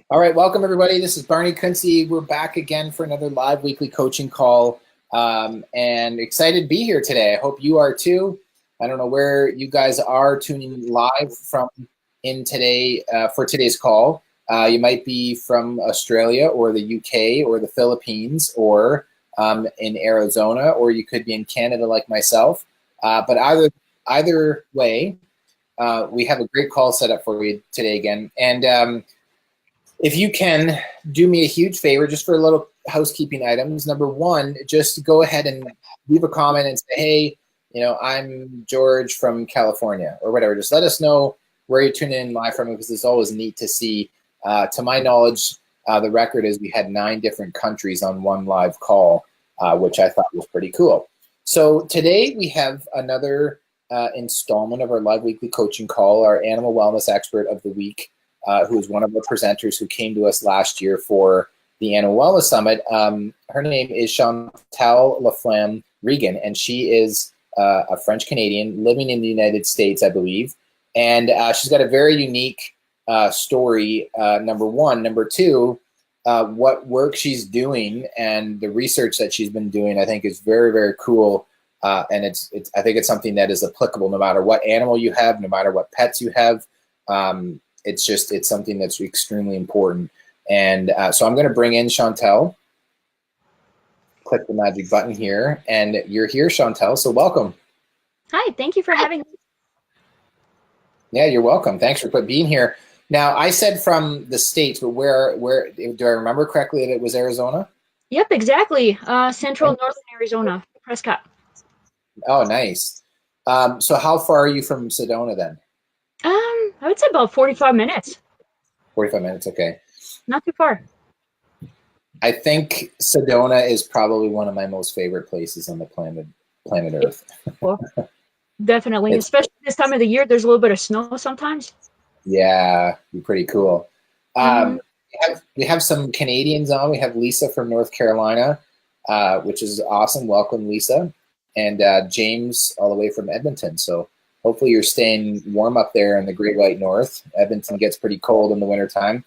All right, welcome everybody. This is Barney Quincy. We're back again for another live weekly coaching call, and excited to be here today. I hope you are too. I don't know where you guys are tuning live from in today for today's call. You might be from Australia or the UK or the Philippines or in Arizona, or you could be in Canada like myself. But either way, we have a great call set up for you today again. And if you can do me a huge favor, just for a little housekeeping items. Number one, just go ahead and leave a comment and say, hey, I'm George from California or whatever. Just let us know where you're tuning in live from, because it's always neat to see. To my knowledge, the record is we had 9 different countries on one live call, which I thought was pretty cool. So today we have another installment of our live weekly coaching call, our animal wellness expert of the week, who is one of the presenters who came to us last year for the Animal Wellness Summit. Her name is Chantal Regan, and she is a French-Canadian living in the United States, I believe. And she's got a very unique story, number one. Number two, what work she's doing and the research that she's been doing, I think, is very, very cool. And I think it's something that is applicable no matter what animal you have, no matter what pets you have. It's something that's extremely important. And so I'm going to bring in Chantal. Click the magic button here, and you're here, Chantal, so welcome. Hi, thank you for having me. Yeah, you're welcome. Thanks for being here. Now, I said from the States, but where do I remember correctly that it was Arizona? Yep, exactly. Central northern Arizona, Prescott. Oh, nice. So how far are you from Sedona then? I would say about 45 minutes. 45 minutes, okay. Not too far. I think Sedona is probably one of my most favorite places on the planet Earth. Well, definitely, especially this time of the year. There's a little bit of snow sometimes. Yeah, be pretty cool. We have some Canadians on. We have Lisa from North Carolina, which is awesome. Welcome, Lisa. And James all the way from Edmonton. So hopefully you're staying warm up there in the Great White North. Edmonton gets pretty cold in the wintertime.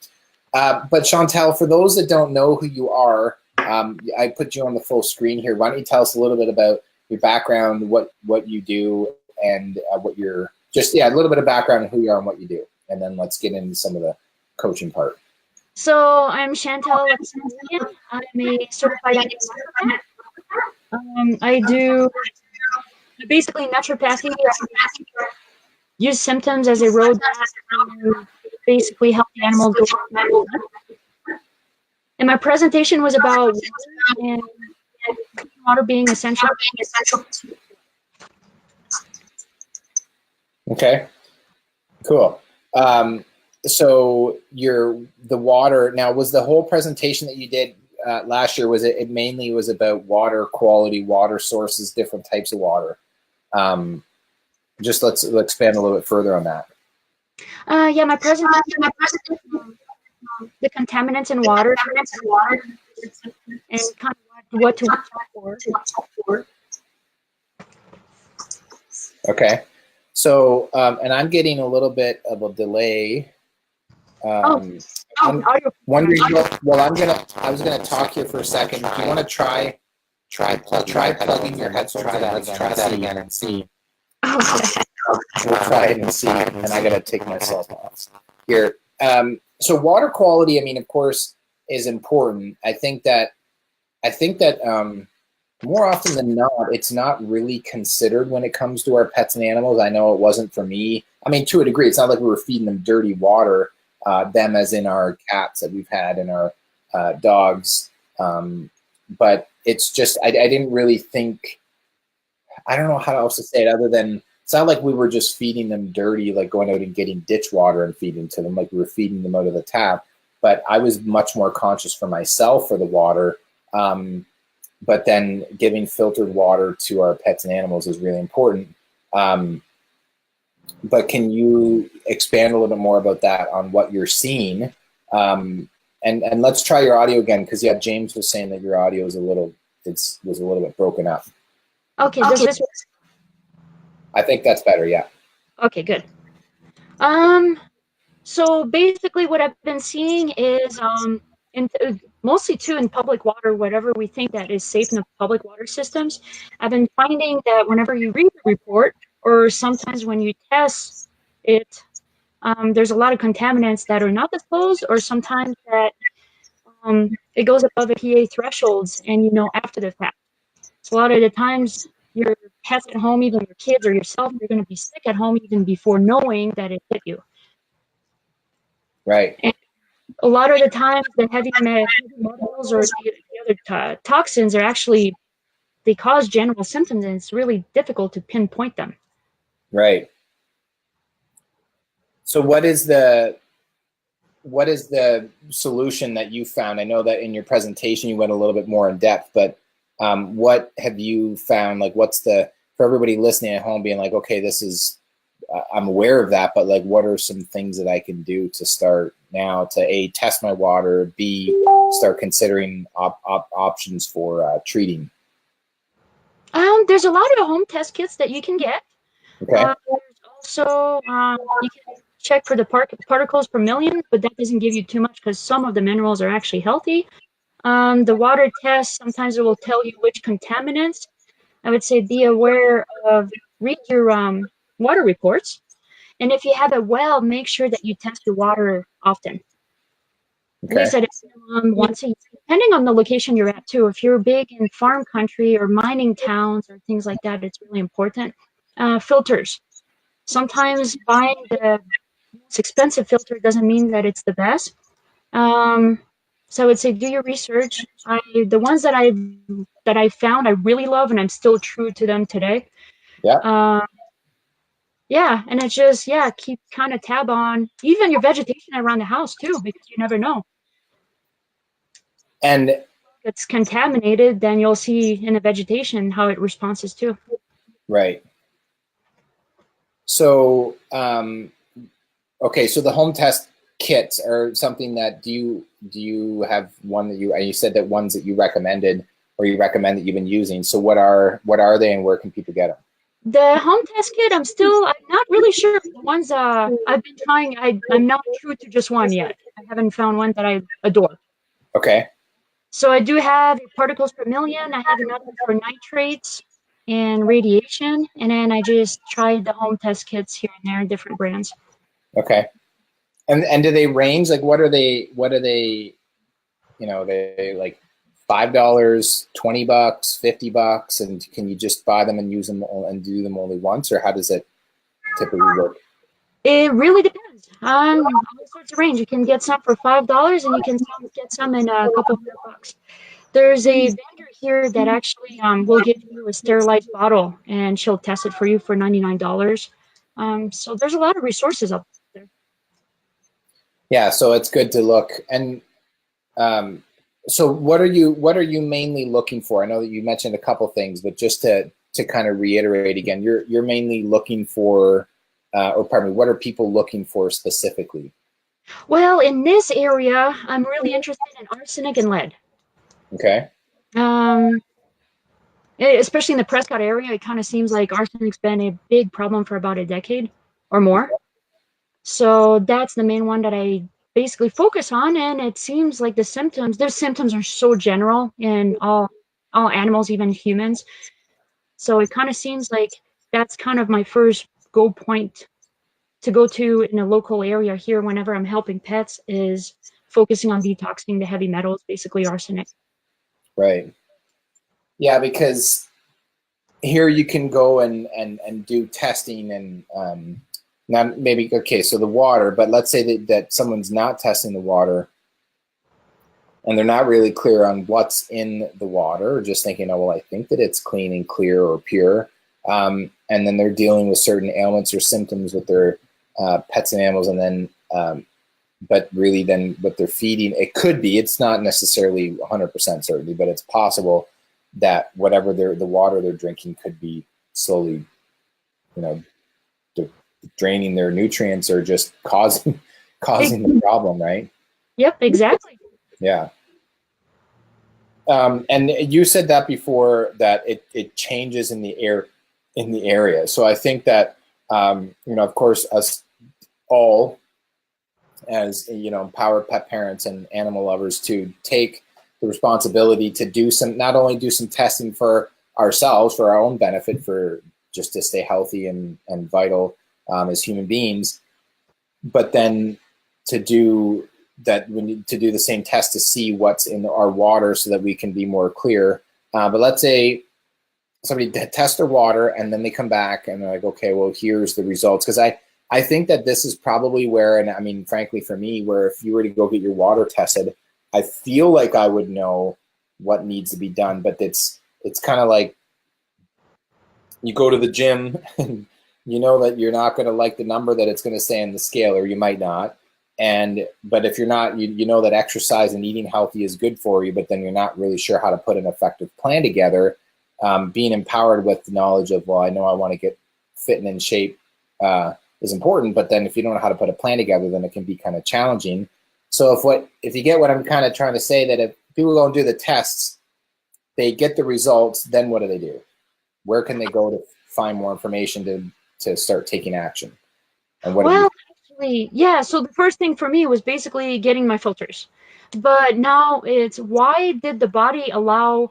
But Chantal, for those that don't know who you are, I put you on the full screen here. Why don't you tell us a little bit about your background, what you do, and what you're a little bit of background on who you are and what you do. And then let's get into some of the coaching part. So I'm Chantal Regan. I'm a certified naturopath. I do basically naturopathy. Use symptoms as a roadmap to basically help the animals go. And my presentation was about water being essential. Okay, cool. So the water, now was the whole presentation that you did last year, was it mainly was about water quality, water sources, different types of water? Just let's expand a little bit further on that. Yeah, my presentation, the contaminants in water, and kind of what to watch out for. Okay, so and I'm getting a little bit of a delay. I'm wondering. Well, I was gonna talk here for a second. Do you want to try plugging your headphones in? Let's try that again and see. We'll try it and see. And I gotta take myself off here. So water quality, I mean, of course, is important. I think that more often than not, it's not really considered when it comes to our pets and animals. I know it wasn't for me. I mean, to a degree, it's not like we were feeding them dirty water, them as in our cats that we've had and our dogs. But it's just, I didn't really think, I don't know how else to say it other than, it's not like we were just feeding them dirty, like going out and getting ditch water and feeding to them, like we were feeding them out of the tap. But I was much more conscious for myself for the water. But then giving filtered water to our pets and animals is really important. But can you expand a little bit more about that on what you're seeing? And let's try your audio again, because yeah, James was saying that your audio is was a little bit broken up. Okay, does this? I think that's better. Yeah. Okay, good. So basically what I've been seeing is mostly too in public water, whatever we think that is safe in the public water systems. I've been finding that whenever you read the report, or sometimes when you test it, there's a lot of contaminants that are not disclosed, or sometimes that it goes above the PA thresholds and after the fact. So a lot of the times your pets at home, even your kids or yourself, you're going to be sick at home even before knowing that it hit you. Right. And a lot of the times the heavy metals or the other toxins are actually, they cause general symptoms, and it's really difficult to pinpoint them. Right. So what is the solution that you found? I know that in your presentation you went a little bit more in depth, but what have you found? Like, what's for everybody listening at home being like, okay, this is, I'm aware of that, but like, what are some things that I can do to start now to A, test my water, B, start considering options for treating? There's a lot of home test kits that you can get. Okay. There's also, you can check for the particles per million, but that doesn't give you too much because some of the minerals are actually healthy. The water test, sometimes it will tell you which contaminants. I would say be aware of, read your water reports. And if you have a well, make sure that you test your water often. Okay. At least at a minimum once a year, depending on the location you're at too. If you're big in farm country or mining towns or things like that, it's really important. Filters. Sometimes buying the most expensive filter doesn't mean that it's the best. So I would say do your research. The ones that I found I really love, and I'm still true to them today. Yeah. Yeah, and it's just, keep kind of tab on even your vegetation around the house too, because you never know. And if it's contaminated, then you'll see in the vegetation how it responds too. right. So, okay, so the home test kits are something that, do you have one that you said that ones that you recommended or you recommend that you've been using. So what are they and where can people get them? The home test kit, I'm not really sure. The ones I've been trying, I'm not true to just one yet. I haven't found one that I adore. Okay. So I do have particles per million. I have another for nitrates and radiation. And then I just tried the home test kits here and there, different brands. Okay. And do they range? Like, what are they, they like $5, $20, $50, and can you just buy them and use them and do them only once, or how does it typically work? It really depends on all sorts of range. You can get some for $5, and you can get some in a couple $100. There's a vendor here that actually will give you a sterilized bottle, and she'll test it for you for $99. So there's a lot of resources up there. Yeah, so it's good to look. And so what are you mainly looking for? I know that you mentioned a couple things, but just to kind of reiterate again, you're mainly looking for, or pardon me, what are people looking for specifically? Well, in this area, I'm really interested in arsenic and lead. Okay. Especially in the Prescott area, it kind of seems like arsenic's been a big problem for about a decade or more. So that's the main one that I basically focus on, and it seems like their symptoms are so general in all animals, even humans. So it kind of seems like that's kind of my first go point to go to in a local area here whenever I'm helping pets, is focusing on detoxing the heavy metals, basically arsenic. Right. Yeah, because here you can go and do testing and not maybe, okay, so the water, but let's say that someone's not testing the water and they're not really clear on what's in the water, or just thinking, oh, well, I think that it's clean and clear or pure. And then they're dealing with certain ailments or symptoms with their pets and animals, and then, but really then what they're feeding, it could be, it's not necessarily 100% certainty, but it's possible that whatever the water they're drinking could be slowly, draining their nutrients or just causing the problem, right? Yep, exactly. Yeah. And you said that before, that it changes in the area. So I think that, of course, us all as empowered pet parents and animal lovers to take the responsibility to do some, not only do some testing for ourselves for our own benefit, for just to stay healthy and vital as human beings, but then to do that, we need to do the same test to see what's in our water so that we can be more clear. But let's say somebody tests their water and then they come back and they're like, okay, well, here's the results. Because I think that this is probably where, and I mean, frankly, for me, where if you were to go get your water tested, I feel like I would know what needs to be done. But it's kind of like you go to the gym and you know that you're not going to like the number that it's going to say on the scale, or you might not. But if you're not, you know that exercise and eating healthy is good for you, but then you're not really sure how to put an effective plan together. Being empowered with the knowledge of, well, I know I want to get fit and in shape is important, but then if you don't know how to put a plan together, then it can be kind of challenging. So if you get what I'm kind of trying to say, that if people go and do the tests, they get the results, then what do they do? Where can they go to find more information to start taking action? And what? Well, actually, yeah. So the first thing for me was basically getting my filters, but now it's, why did the body allow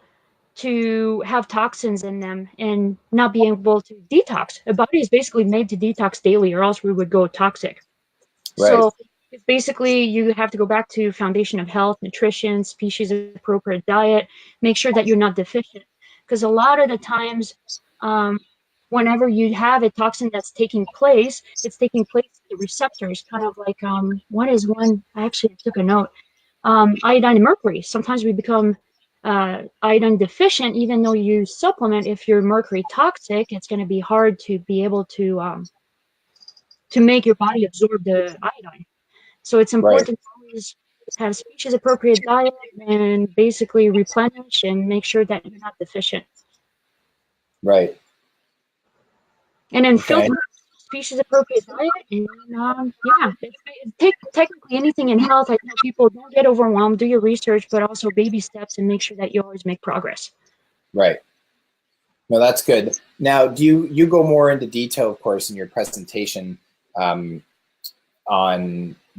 to have toxins in them and not be able to detox? The body is basically made to detox daily, or else we would go toxic. Right. So it's basically, you have to go back to foundation of health, nutrition, species appropriate diet, make sure that you're not deficient. Because a lot of the times, whenever you have a toxin that's taking place, it's taking place at the receptors, kind of like, what is one? I actually took a note. Iodine and mercury. Sometimes we become iodine deficient, even though you supplement. If you're mercury toxic, it's going to be hard to be able to make your body absorb the iodine. So it's Right. important to always have species appropriate diet and basically replenish and make sure that you're not deficient. Right. And then Okay. filter species appropriate diet. And yeah, it's technically anything in health. I tell people, don't get overwhelmed, do your research, but also baby steps and make sure that you always make progress. Right. No, that's good. Now, do you go more into detail, of course, in your presentation on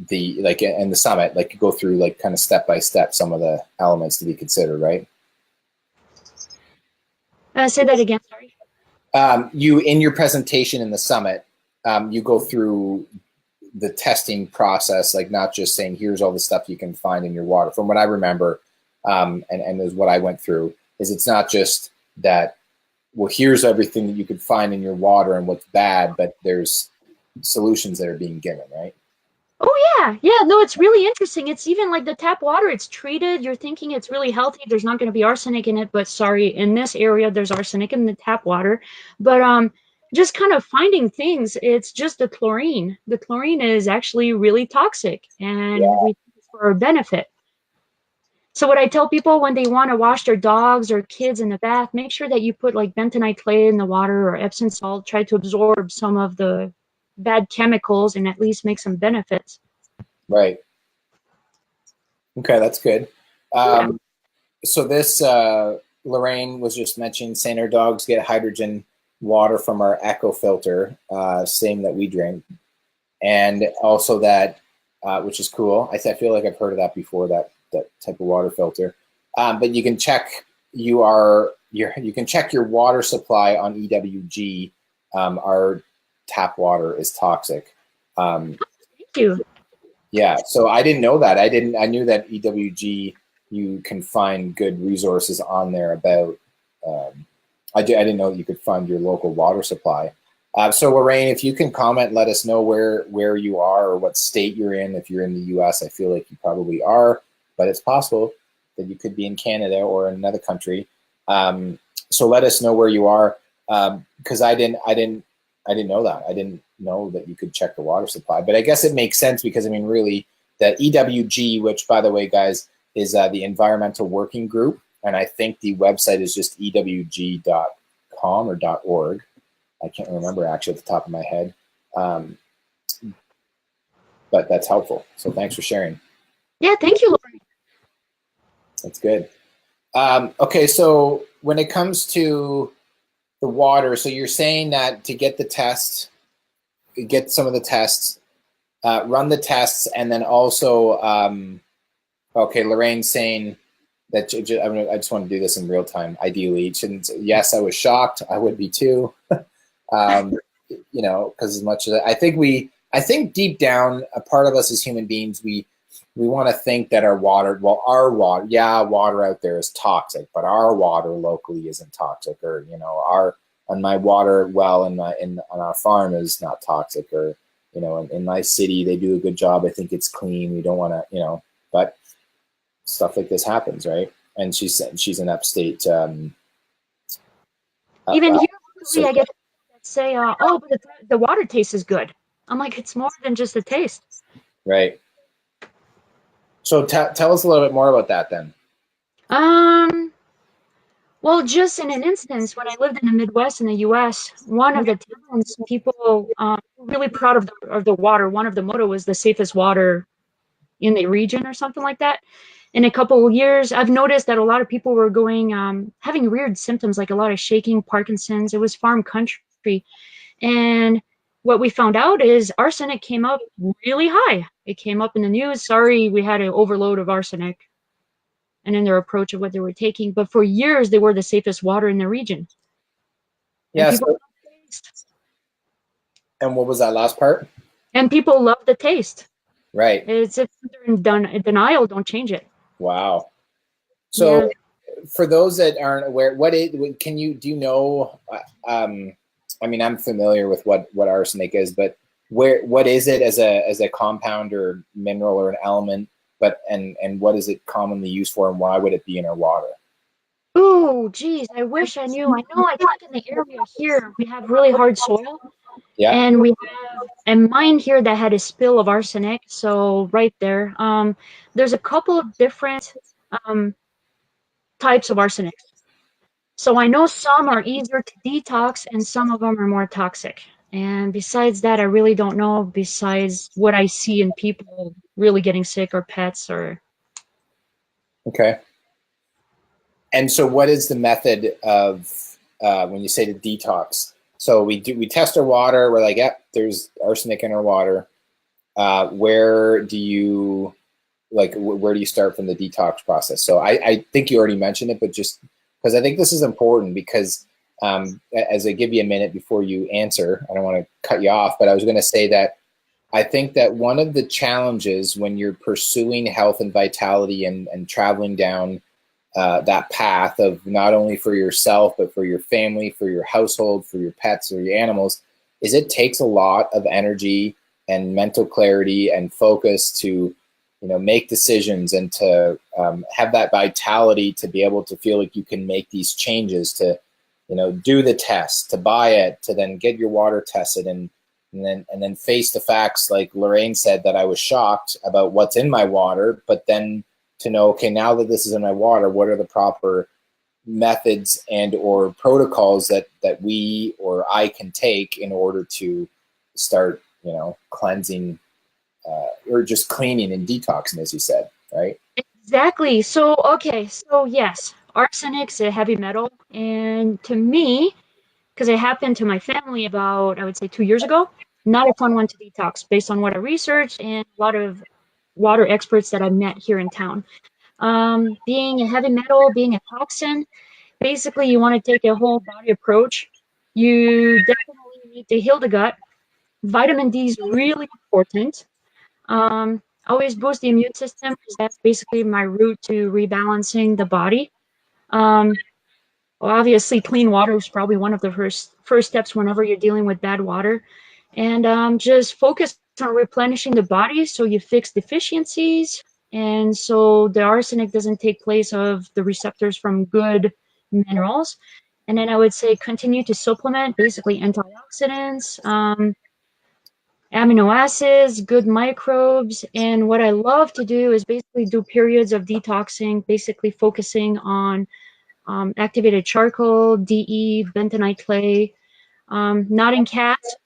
the, like, in the summit, like you go through like kind of step by step some of the elements to be considered, right? Say that again, sorry. You, in your presentation in the summit, you go through the testing process, like not just saying here's all the stuff you can find in your water. From what I remember, and is what I went through, is it's not just that, well, here's everything that you could find in your water and what's bad, but there's solutions that are being given, right? Oh yeah, no, it's really interesting. It's even like the tap water, it's treated. You're thinking it's really healthy. There's not going to be arsenic in it, but sorry, in this area, there's arsenic in the tap water. But just kind of finding things. It's just the chlorine. The chlorine is actually really toxic, and we think it's for our benefit. So what I tell people when they want to wash their dogs or kids in the bath, make sure that you put like bentonite clay in the water or Epsom salt. Try to absorb some of the bad chemicals and at least make some benefits. Right. Okay, that's good. So this, Lorraine was just mentioning, saying our dogs get hydrogen water from our Echo filter, same that we drink. And also that, which is cool. I feel like I've heard of that before, that type of water filter. But you can check you can check your water supply on EWG. Our tap water is toxic. Thank you. Yeah, so I didn't know that. I knew that EWG, you can find good resources on there about. I didn't know that you could find your local water supply. So Lorraine, if you can comment, let us know where you are or what state you're in. If you're in the U.S., I feel like you probably are, but it's possible that you could be in Canada or in another country. So let us know where you are, because I didn't know that. I didn't know that you could check the water supply, but I guess it makes sense because, I mean, really, the EWG, which, by the way, guys, is the Environmental Working Group, and I think the website is just ewg.com or .org. I can't remember actually at the top of my head, but that's helpful. So thanks for sharing. Yeah, thank you, Lauren. That's good. Okay, so when it comes to the water, so you're saying that to get the test, get some of the tests, run the tests, and then also, okay, Lorraine's saying that I just want to do this in real time, ideally. Yes, I was shocked. I would be too. You know, because as much as I think deep down, a part of us as human beings, we want to think that our water out there is toxic, but our water locally isn't toxic, or you know, my water well on our farm is not toxic, or you know, in my city they do a good job. I think it's clean. We don't want to, you know, but stuff like this happens, right? And she's in upstate. Even here, I get say, oh, but the water taste is good. I'm like, it's more than just the taste. Right. So tell us a little bit more about that then. Well, just in an instance, when I lived in the Midwest in the U.S., one of the towns, people were really proud of the water. One of the motto was the safest water in the region or something like that. In a couple of years, I've noticed that a lot of people were having weird symptoms, like a lot of shaking, Parkinson's. It was farm country. And what we found out is arsenic came up really high. It came up in the news. Sorry, we had an overload of arsenic. And in their approach of what they were taking. But for years, they were the safest water in the region. Yes. And what was that last part? And people love the taste. Right. It's if they're in denial, don't change it. Wow. So for those that aren't aware, do you know, I mean, I'm familiar with what arsenic is, but what is it as a compound or mineral or an element, and what is it commonly used for, and why would it be in our water? Oh, geez, I wish I knew. I know I think in the area here, we have really hard soil. Yeah. And we have a mine here that had a spill of arsenic. So right there, there's a couple of different types of arsenic. So I know some are easier to detox and some of them are more toxic. And besides that, I really don't know, besides what I see in people really getting sick or pets or. Okay. And so what is the method of when you say to detox? So we test our water. We're like, yep, there's arsenic in our water. Where do you start from the detox process? So I think you already mentioned it, but just because I think this is important, because as I give you a minute before you answer, I don't want to cut you off, but I was going to say that I think that one of the challenges when you're pursuing health and vitality and traveling down that path of not only for yourself, but for your family, for your household, for your pets or your animals, is it takes a lot of energy and mental clarity and focus to, you know, make decisions and to have that vitality to be able to feel like you can make these changes, to, you know, do the test, to buy it, to then get your water tested, and then face the facts, like Lorraine said, that I was shocked about what's in my water, but then to know, okay, now that this is in my water, what are the proper methods and or protocols that we or I can take in order to start, you know, cleansing or just cleaning and detoxing, as you said, right? Exactly. So, okay. So yes, arsenic's a heavy metal. And to me, because it happened to my family about, I would say 2 years ago, not a fun one to detox based on what I researched and a lot of water experts that I've met here in town. Being a heavy metal, being a toxin, basically you want to take a whole body approach. You definitely need to heal the gut. Vitamin D is really important. Always boost the immune system, because that's basically my route to rebalancing the body. Well, obviously, clean water is probably one of the first steps whenever you're dealing with bad water. And just focus on replenishing the body so you fix deficiencies, and so the arsenic doesn't take place of the receptors from good minerals. And then I would say continue to supplement, basically antioxidants, amino acids, good microbes. And what I love to do is basically do periods of detoxing, basically focusing on activated charcoal, DE, bentonite clay, not in cats,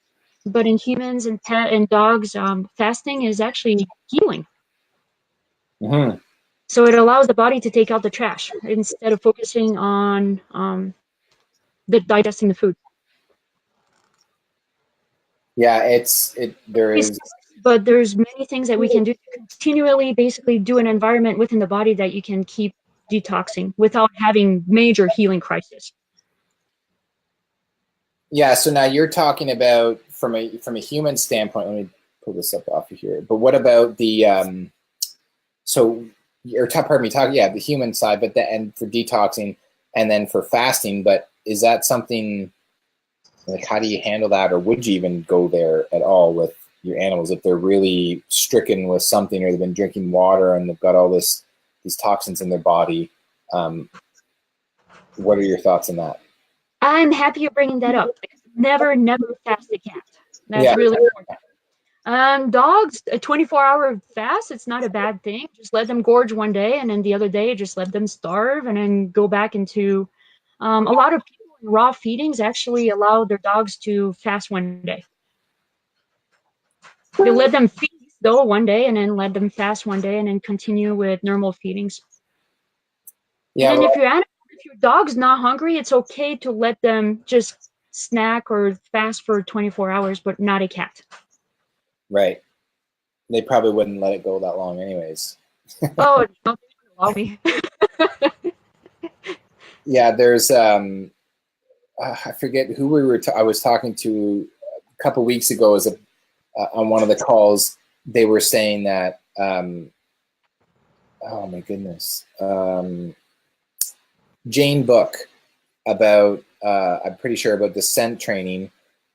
but in humans and pet and dogs. Fasting is actually healing. Mm-hmm. So it allows the body to take out the trash instead of focusing on digesting the food. Yeah, there is but there's many things that we can do to continually basically do an environment within the body that you can keep detoxing without having major healing crisis. Yeah, so now you're talking about from a human standpoint. Let me pull this up off of here. But what about the the human side, but and for detoxing and then for fasting. But is that something like, how do you handle that, or would you even go there at all with your animals if they're really stricken with something, or they've been drinking water and they've got all these toxins in their body? What are your thoughts on that? I'm happy you're bringing that up. Never fast a cat. That's really important. Dogs, a 24-hour fast, it's not a bad thing. Just let them gorge one day, and then the other day, just let them starve, and then go back into. A lot of people in raw feedings actually allow their dogs to fast one day. They let them feed though one day, and then let them fast one day, and then continue with normal feedings. Yeah. And then if your dog's not hungry, it's okay to let them just snack or fast for 24 hours, but not a cat. Right. They probably wouldn't let it go that long anyways. Oh, don't allow me. Yeah, there's I forget who I was talking to a couple weeks ago on one of the calls. They were saying that oh my goodness, Jane Book about I'm pretty sure about the scent training,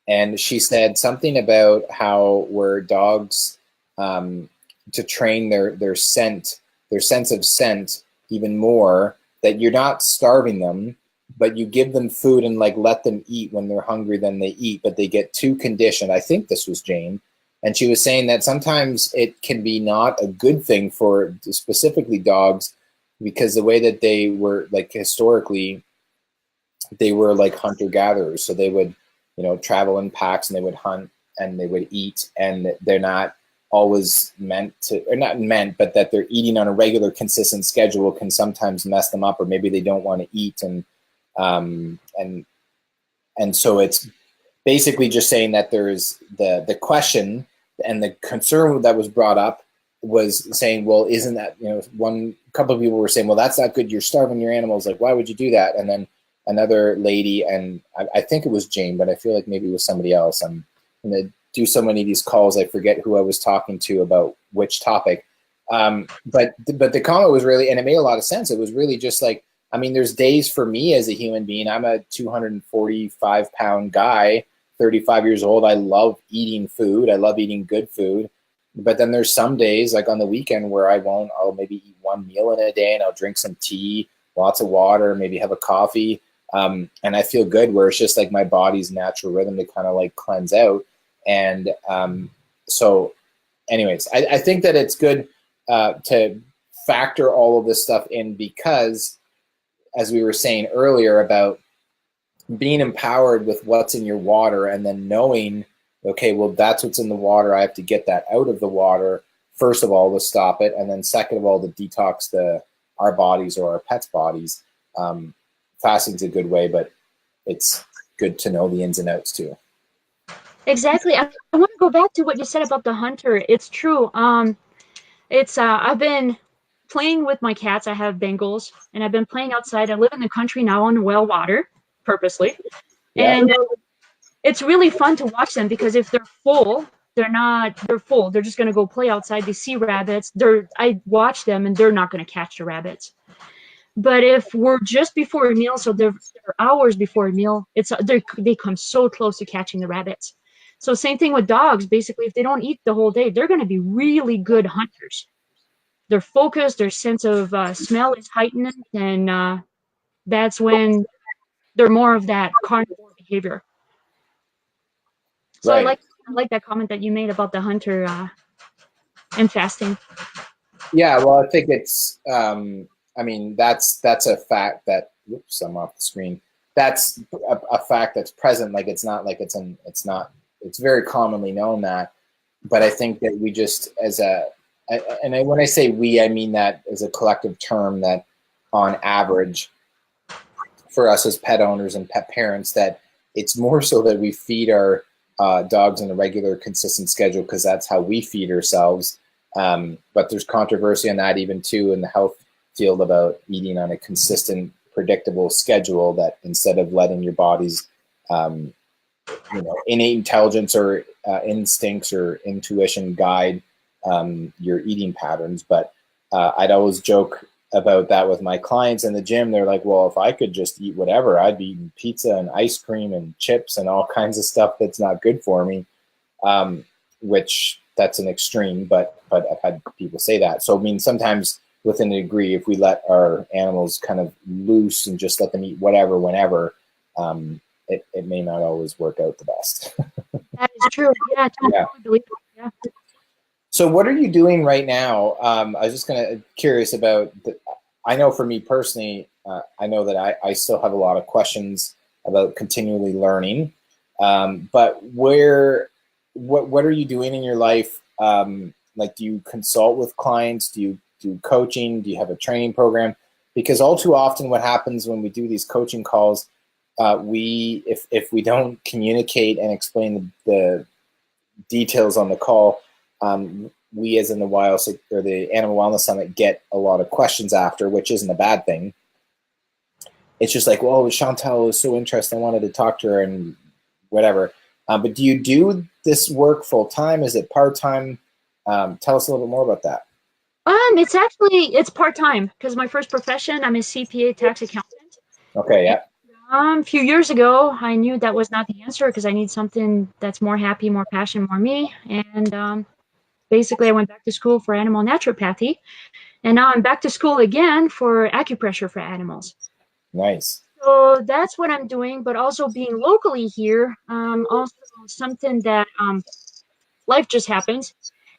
and she said something about how where dogs to train their sense of scent even more, that you're not starving them, but you give them food and like let them eat when they're hungry, then they eat, but they get too conditioned. I think this was Jane, and she was saying that sometimes it can be not a good thing for specifically dogs, because the way that they were, like historically, they were like hunter-gatherers, so they would, travel in packs and they would hunt and they would eat, and they're not always meant to, or not meant, but that they're eating on a regular, consistent schedule can sometimes mess them up, or maybe they don't want to eat, and so it's basically just saying that there's the question and the concern that was brought up was saying, well, isn't that, one couple of people were saying, well, that's not good, you're starving your animals, like why would you do that? And then another lady, and I think it was Jane, but I feel like maybe it was somebody else. I'm gonna do so many of these calls, I forget who I was talking to about which topic. But the comment was really, and it made a lot of sense. It was really just like, I mean, there's days for me as a human being, I'm a 245-pound guy, 35 years old. I love eating food. I love eating good food. But then there's some days, like on the weekend, where I'll maybe eat one meal in a day, and I'll drink some tea, lots of water, maybe have a coffee. And I feel good, where it's just like my body's natural rhythm to kind of like cleanse out. And so anyways, I think that it's good to factor all of this stuff in, because as we were saying earlier about being empowered with what's in your water, and then knowing, okay, well, that's what's in the water, I have to get that out of the water, first of all, to stop it, and then second of all, to detox our bodies or our pets' bodies. Fasting's a good way, but it's good to know the ins and outs too. Exactly. I want to go back to what you said about the hunter. It's true. I've been playing with my cats. I have Bengals, and I've been playing outside. I live in the country now on well water, purposely. Yeah. And it's really fun to watch them, because if they're full, they're full. They're just going to go play outside. They see rabbits. I watch them, and they're not going to catch the rabbits. But if we're just before a meal, so they're hours before a meal, they come so close to catching the rabbits. So same thing with dogs. Basically, if they don't eat the whole day, they're going to be really good hunters. They're focused, their sense of smell is heightened, and that's when they're more of that carnivore behavior. So right. I like that comment that you made about the hunter and fasting. Yeah, well, I think it's, I mean, that's a fact that, whoops, I'm off the screen. That's a fact that's present. Like, it's not like it's very commonly known that, but I think that we just, when I say we, I mean that as a collective term, that on average for us as pet owners and pet parents, that it's more so that we feed our dogs on a regular, consistent schedule because that's how we feed ourselves. But there's controversy on that even too in the health field about eating on a consistent, predictable schedule, that instead of letting your body's innate intelligence or instincts or intuition guide your eating patterns. But I'd always joke about that with my clients in the gym. They're like, well, if I could just eat whatever, I'd be eating pizza and ice cream and chips and all kinds of stuff that's not good for me, which that's an extreme, but I've had people say that. So, I mean, sometimes within a degree, if we let our animals kind of loose and just let them eat whatever, whenever, it may not always work out the best. That is true. Yeah, I totally believe it. Yeah. So what are you doing right now? I was just curious about, I know for me personally, I know that I still have a lot of questions about continually learning, but what are you doing in your life? Like, do you consult with clients? Do you do coaching? Do you have a training program? Because all too often what happens when we do these coaching calls, if we don't communicate and explain the details on the call, we as in the Wild or the Animal Wellness Summit get a lot of questions after, which isn't a bad thing. It's just like, well, Chantal was so interested, I wanted to talk to her and whatever. But do you do this work full time? Is it part time? Tell us a little bit more about that. It's part time because my first profession, I'm a CPA tax accountant. Okay, yeah. A few years ago, I knew that was not the answer because I need something that's more happy, more passion, more me. And basically, I went back to school for animal naturopathy, and now I'm back to school again for acupressure for animals. Nice. So that's what I'm doing, but also being locally here, also something that life just happens.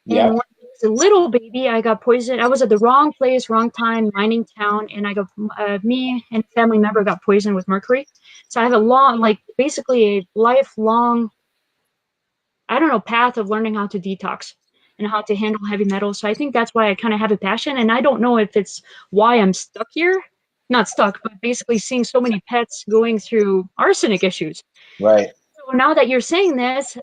Yeah. And when I was a little baby, I got poisoned. I was at the wrong place, wrong time, mining town, and I got me and a family member got poisoned with mercury. So I have basically a lifelong, path of learning how to detox and how to handle heavy metals. So I think that's why I kind of have a passion. And I don't know if it's why I'm stuck here. Not stuck, but basically seeing so many pets going through arsenic issues. Right. So now that you're saying this,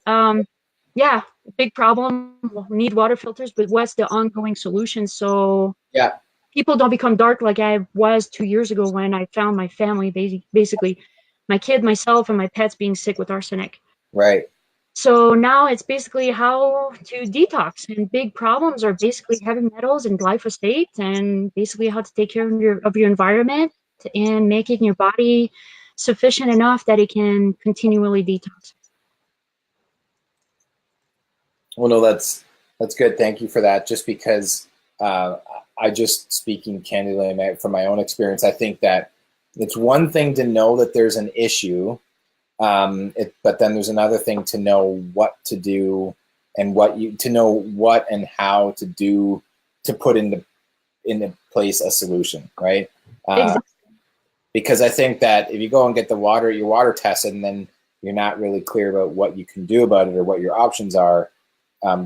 yeah, big problem. We need water filters, but what's the ongoing solution? So yeah, people don't become dark like I was 2 years ago when I found my family, basically my kid, myself, and my pets being sick with arsenic. Right. So now it's basically how to detox, and big problems are basically heavy metals and glyphosate, and basically how to take care of your environment and making your body sufficient enough that it can continually detox. Well, no, that's good. Thank you for that. Just because I just, speaking candidly from my own experience, I think that it's one thing to know that there's an issue, but then there's another thing to know what to do and to know what and how to do to put into place a solution, right? Exactly. Because I think that if you go and get your water tested, and then you're not really clear about what you can do about it or what your options are,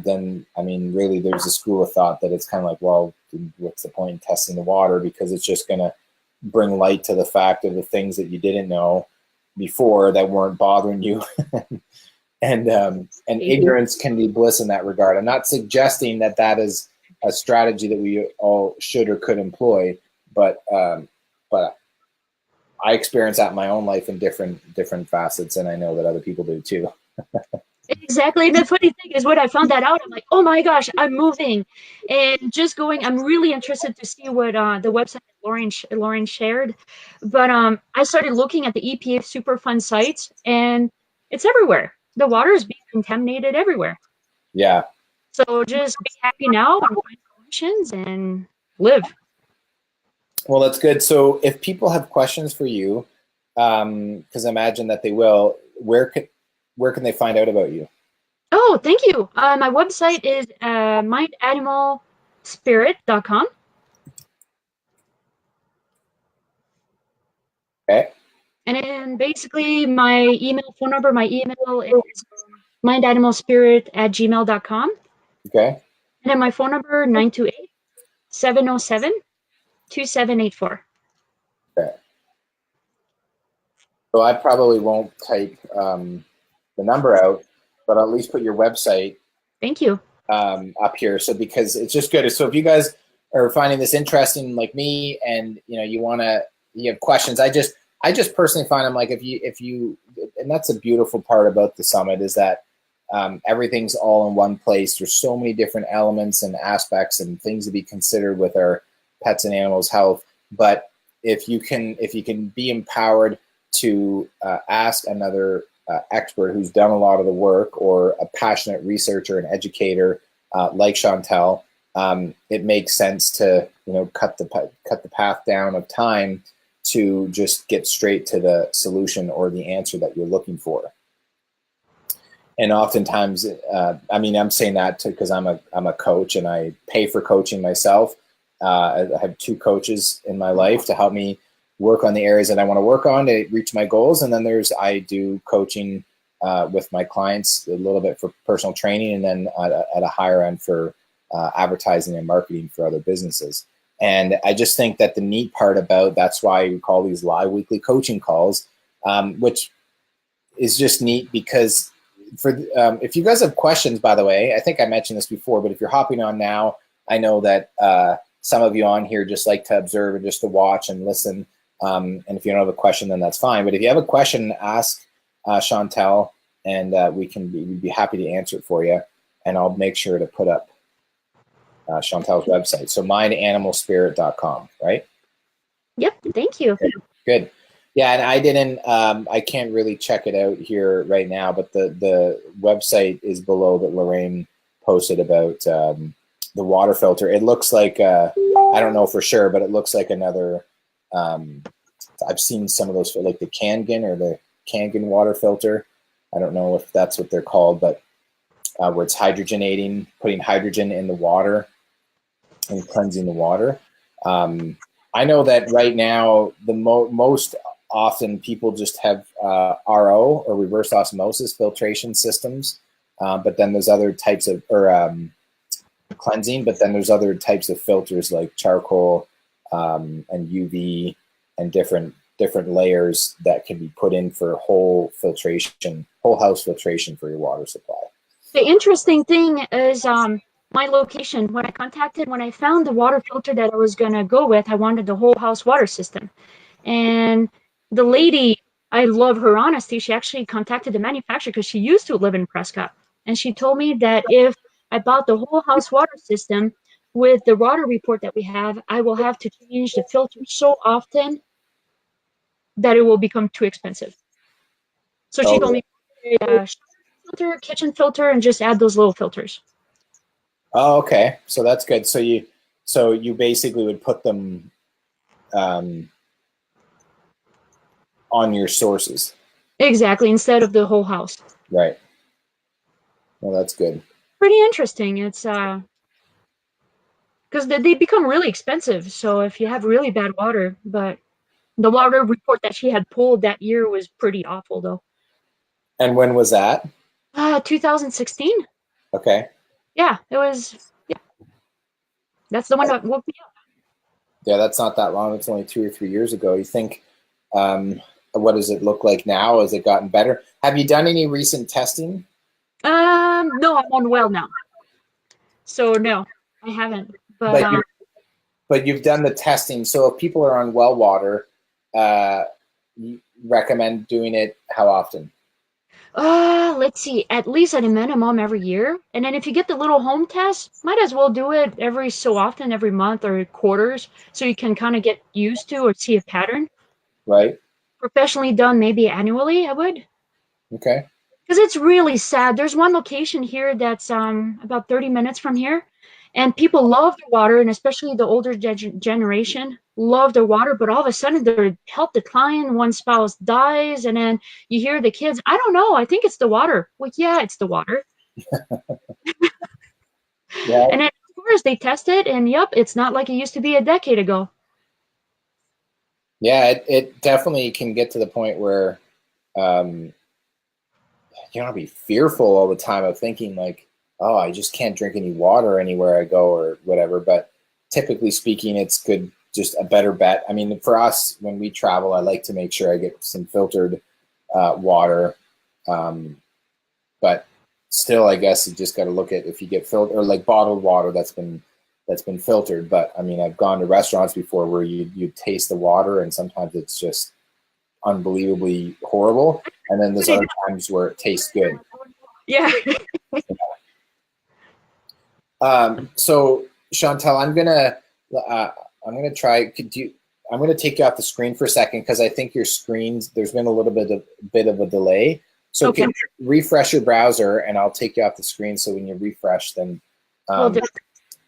then, I mean, really there's a school of thought that it's kind of like, well, what's the point in testing the water? Because it's just going to bring light to the fact of the things that you didn't know before that weren't bothering you. and ignorance can be bliss in that regard. I'm not suggesting that that is a strategy that we all should or could employ, but I experience that in my own life in different facets, and I know that other people do too. Exactly. And the funny thing is, when I found that out, I'm like, oh my gosh, I'm moving. And just going, I'm really interested to see what the website Lauren shared. But I started looking at the EPA Superfund sites, and it's everywhere. The water is being contaminated everywhere. Yeah. So just be happy now and find solutions and live. Well, that's good. So if people have questions for you, because I imagine that they will, where can they find out about you? Oh, thank you. My website is mindanimalspirit.com. Okay. And then basically my phone number, my email is mindanimalspirit@gmail.com. Okay. And then my phone number, 928-707-2784. Okay. So I probably won't type the number out, but I'll at least put your website Thank you. up here. So because it's just good. So if you guys are finding this interesting like me, and you have questions, I just personally find them like if you and that's a beautiful part about the summit is that everything's all in one place. There's so many different elements and aspects and things to be considered with our pets and animals health. But if you can be empowered to ask another expert who's done a lot of the work, or a passionate researcher and educator like Chantal, it makes sense to cut the path down of time to just get straight to the solution or the answer that you're looking for. And oftentimes, I'm saying that because I'm a coach and I pay for coaching myself. I have 2 coaches in my life to help me work on the areas that I want to work on to reach my goals. And then I do coaching with my clients a little bit for personal training, and then at a higher end for advertising and marketing for other businesses. And I just think that the neat part about that's why we call these live weekly coaching calls, which is just neat because if you guys have questions, by the way, I think I mentioned this before, but if you're hopping on now, I know that some of you on here just like to observe and just to watch and listen. And if you don't have a question, then that's fine. But if you have a question, ask Chantal, and we'd be happy to answer it for you. And I'll make sure to put up Chantal's website. So mindanimalspirit.com, right? Yep. Thank you. Good. Yeah, and I can't really check it out here right now, but the website is below that Lorraine posted about the water filter. It looks like, I don't know for sure, but it looks like another, I've seen some of those, like the Kangen or the Kangen water filter. I don't know if that's what they're called, but where it's hydrogenating, putting hydrogen in the water and cleansing the water. I know that right now, the most often people just have RO or reverse osmosis filtration systems, but then there's other types of, cleansing, but then there's other types of filters like charcoal and UV and different layers that can be put in for whole house filtration for your water supply. The interesting thing is my location. When I found the water filter that I was going to go with, I wanted the whole house water system. And the lady, I love her honesty. She actually contacted the manufacturer because she used to live in Prescott. And she told me that if I bought the whole house water system with the water report that we have, I will have to change the filter so often that it will become too expensive. So she told me, filter, kitchen filter, and just add those little filters. Oh, okay. So that's good. So you basically would put them on your sources. Exactly, instead of the whole house. Right. Well, that's good. Pretty interesting. It's because they become really expensive. So if you have really bad water, but the water report that she had pulled that year was pretty awful, though. And when was that? 2016. Okay. Yeah, it was. Yeah, that's the one that woke me up. Yeah, that's not that long. It's only 2 or 3 years ago. You think, what does it look like now? Has it gotten better? Have you done any recent testing? No, I'm on well now. So no, I haven't. But you've done the testing. So if people are on well water, you recommend doing it how often? Let's see, at least at a minimum every year. And then if you get the little home test, might as well do it every so often, every month or quarters, so you can kind of get used to or see a pattern. Right. Professionally done, maybe annually, I would. Okay. Because it's really sad. There's one location here that's about 30 minutes from here, and people love the water, and especially the older generation love their water, but all of a sudden their health decline, one spouse dies, and then you hear the kids, I don't know, I think it's the water. Well, yeah, it's the water. Yeah. And then, of course, they test it, and yep, it's not like it used to be a decade ago. Yeah, it definitely can get to the point where you don't be fearful all the time of thinking like, oh, I just can't drink any water anywhere I go or whatever. But typically speaking, it's good, just a better bet. I mean, for us, when we travel, I like to make sure I get some filtered water. But still, I guess you just got to look at if you get filtered or like bottled water that's been filtered. But I mean, I've gone to restaurants before where you taste the water and sometimes it's just unbelievably horrible, and then there's other times where it tastes good. Yeah. So Chantal, I'm gonna try. I'm gonna take you off the screen for a second because I think your screen's there's been a little bit of a delay. So Okay. can you refresh your browser, and I'll take you off the screen. So when you refresh, then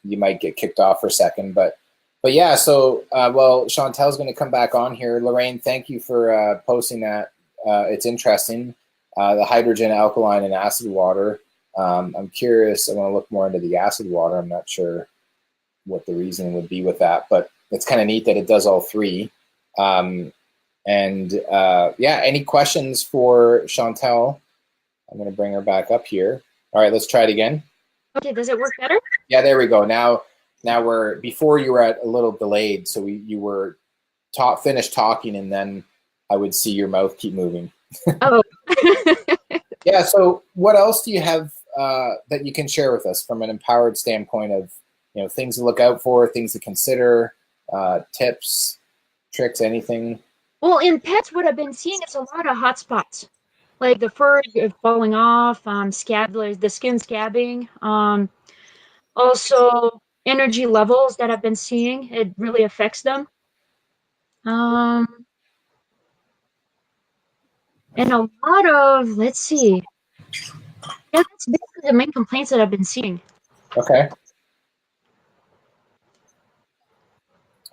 you might get kicked off for a second. But yeah. So well, Chantal's going to come back on here. Lorraine, thank you for posting that. It's interesting. The hydrogen, alkaline, and acid water. I'm curious. I want to look more into the acid water. I'm not sure what the reason would be with that, but it's kind of neat that it does all three. Yeah, any questions for Chantal? I'm going to bring her back up here. All right, let's try it again. Okay, does it work better? Yeah, there we go. Now we're, before you were at a little delayed, so you were finished talking, and then I would see your mouth keep moving. Oh. Yeah, so what else do you have that you can share with us from an empowered standpoint of, things to look out for, things to consider, tips, tricks, anything? Well, in pets, what I've been seeing is a lot of hot spots, like the fur falling off, like the skin scabbing, also energy levels that I've been seeing. It really affects them. And a lot of, let's see. Yeah, that's basically the main complaints that I've been seeing. Okay.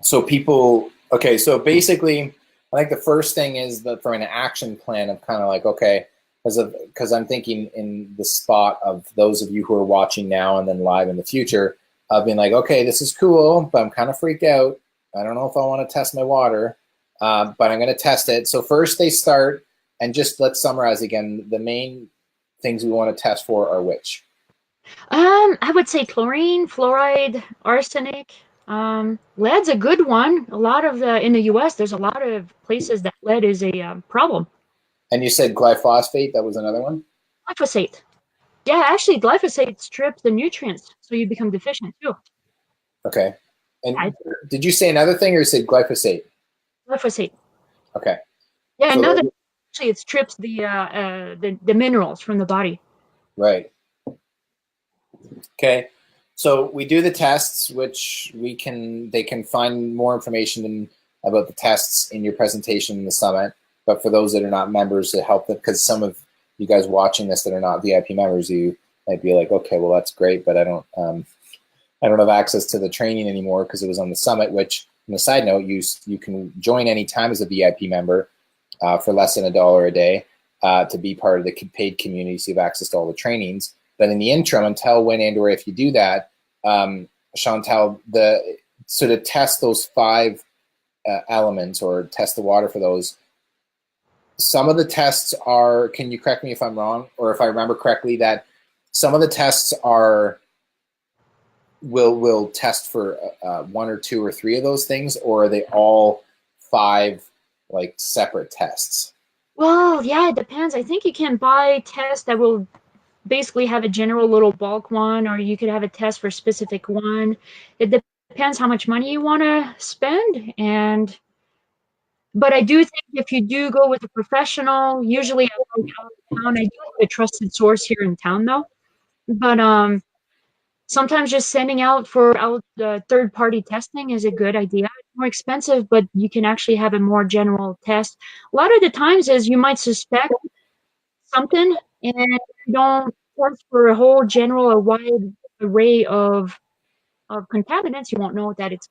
So so basically, I think the first thing is that for an action plan of kind of like, okay, because I'm thinking in the spot of those of you who are watching now and then live in the future, of being like, okay, this is cool, but I'm kind of freaked out. I don't know if I want to test my water, but I'm going to test it. So first they start, and just let's summarize again, the main things we want to test for are which? I would say chlorine, fluoride, arsenic. Lead's a good one. A lot of in the U.S., there's a lot of places that lead is a problem. And you said glyphosate, that was another one? Glyphosate. Yeah, actually, glyphosate strips the nutrients, so you become deficient too. Okay. And did you say another thing, or you said glyphosate? Glyphosate. Okay. Yeah, so actually it strips the minerals from the body. Right. Okay. So we do the tests, which they can find more information about the tests in your presentation in the summit. But for those that are not members, to help them, because some of you guys watching this that are not VIP members, you might be like, okay, well that's great, but I don't have access to the training anymore because it was on the summit. Which, on a side note, you can join anytime as a VIP member for less than $1 a day to be part of the paid community, so you have access to all the trainings. But in the interim, until when and or if you do that, Chantal, to test those 5 elements or test the water for those, some of the tests are, can you correct me if I'm wrong, or if I remember correctly, that some of the tests will test for 1 or 2 or 3 of those things, or are they all 5 like separate tests? Well, yeah, it depends. I think you can buy tests that will basically have a general little bulk one, or you could have a test for a specific one. It depends how much money you want to spend. But I do think if you do go with a professional, usually out of town, I do have a trusted source here in town though. But sometimes just sending out the third-party testing is a good idea. It's more expensive, but you can actually have a more general test. A lot of the times is you might suspect something and you don't test for a whole a wide array of contaminants, you won't know that it's,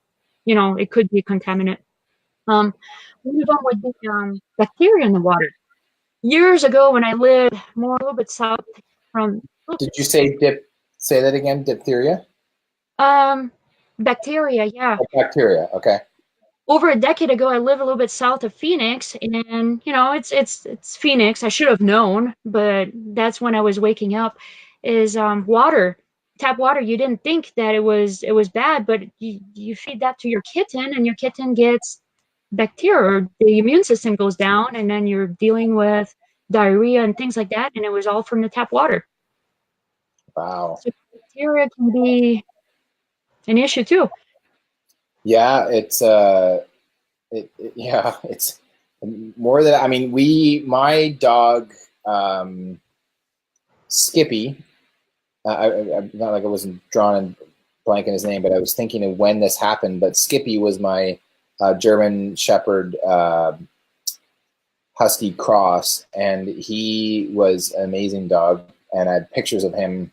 it could be a contaminant. One of them would be bacteria in the water. Years ago, when I lived a little bit south from. Did you say say that again? Diphtheria? Bacteria, yeah. Oh, bacteria, okay. Over a decade ago, I lived a little bit south of Phoenix, and it's Phoenix. I should have known, but that's when I was waking up. Is water, tap water. You didn't think that it was bad, but you feed that to your kitten, and your kitten gets bacteria. Or the immune system goes down, and then you're dealing with diarrhea and things like that. And it was all from the tap water. Wow. So bacteria can be an issue too. Yeah, yeah, it's more than, I mean, my dog, Skippy, not like I wasn't drawing and blanking his name, but I was thinking of when this happened. But Skippy was my German Shepherd Husky cross, and he was an amazing dog. And I had pictures of him.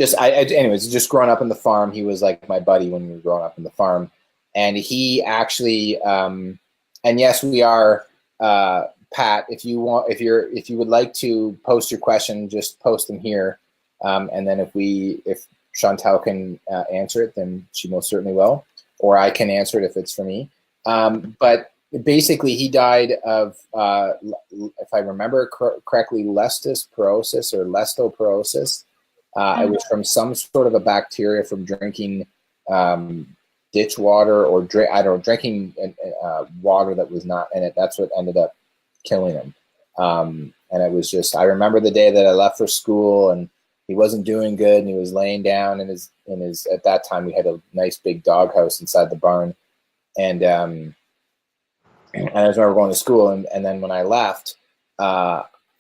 Anyways, just growing up in the farm, he was like my buddy when we were growing up in the farm, and he actually, and yes, we are, Pat. If you would like to post your question, just post them here, and then if Chantal can answer it, then she most certainly will, or I can answer it if it's for me. But basically, he died of, if I remember correctly, leptospirosis or lestoporosis. It was from some sort of a bacteria from drinking ditch water or drinking water that was not in it. That's what ended up killing him. And it was just, I remember the day that I left for school and he wasn't doing good and he was laying down in his, at that time we had a nice big doghouse inside the barn. And I just remember going to school and then when I left,